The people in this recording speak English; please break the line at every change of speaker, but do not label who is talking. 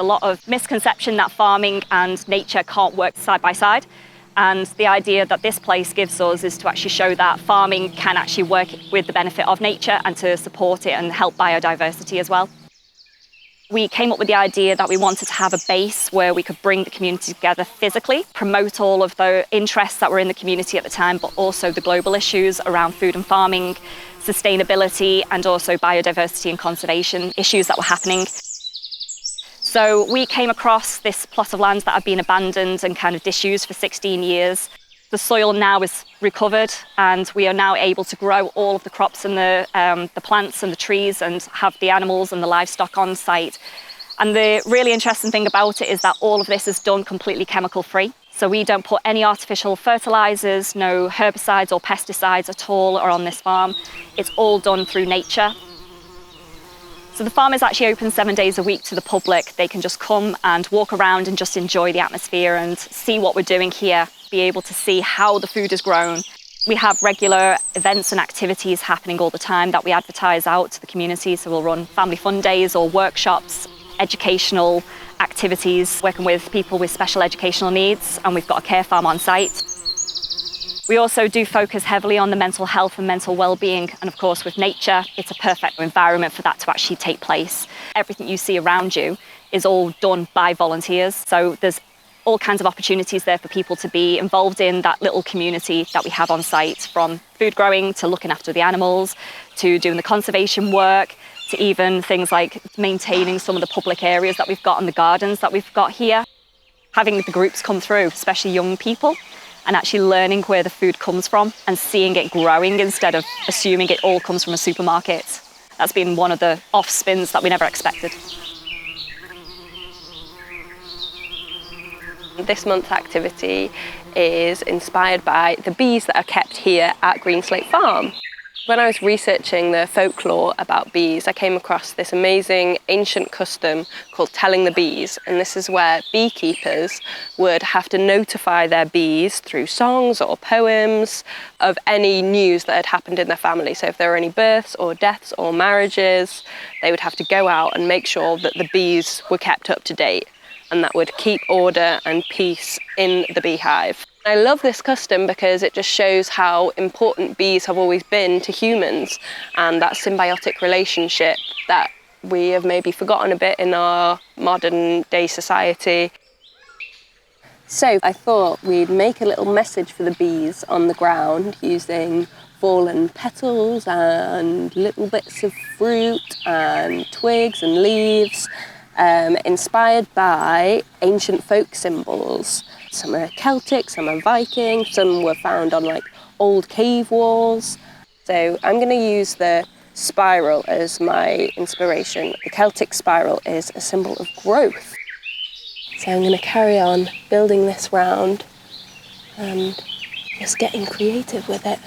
A lot of misconception that farming and nature can't work side by side. And the idea that this place gives us is to actually show that farming can actually work with the benefit of nature and to support it and help biodiversity as well. We came up with the idea that we wanted to have a base where we could bring the community together physically, promote all of the interests that were in the community at the time, but also the global issues around food and farming, sustainability, and also biodiversity and conservation issues that were happening. So we came across this plot of land that had been abandoned and kind of disused for 16 years. The soil now is recovered and we are now able to grow all of the crops and the plants and the trees and have the animals and the livestock on site. And the really interesting thing about it is that all of this is done completely chemical free. So we don't put any artificial fertilizers, no herbicides or pesticides at all are on this farm. It's all done through nature. So the farm is actually open 7 days a week to the public. They can just come and walk around and just enjoy the atmosphere and see what we're doing here, be able to see how the food is grown. We have regular events and activities happening all the time that we advertise out to the community. So we'll run family fun days or workshops, educational activities, working with people with special educational needs, and we've got a care farm on site. We also do focus heavily on the mental health and mental well-being, and of course with nature, it's a perfect environment for that to actually take place. Everything you see around you is all done by volunteers, so there's all kinds of opportunities there for people to be involved in that little community that we have on site, from food growing to looking after the animals, to doing the conservation work, to even things like maintaining some of the public areas that we've got and the gardens that we've got here. Having the groups come through, especially young people, and actually learning where the food comes from and seeing it growing instead of assuming it all comes from a supermarket. That's been one of the off-spins that we never expected.
This month's activity is inspired by the bees that are kept here at Greenslate Farm. When I was researching the folklore about bees, I came across this amazing ancient custom called telling the bees, and this is where beekeepers would have to notify their bees through songs or poems of any news that had happened in their family. So if there were any births or deaths or marriages, they would have to go out and make sure that the bees were kept up to date, and that would keep order and peace in the beehive. I love this custom because it just shows how important bees have always been to humans, and that symbiotic relationship that we have maybe forgotten a bit in our modern day society. So I thought we'd make a little message for the bees on the ground using fallen petals and little bits of fruit and twigs and leaves, inspired by ancient folk symbols. Some are Celtic, some are Viking, some were found on like old cave walls. So I'm going to use the spiral as my inspiration. The Celtic spiral is a symbol of growth. So I'm going to carry on building this round and just getting creative with it.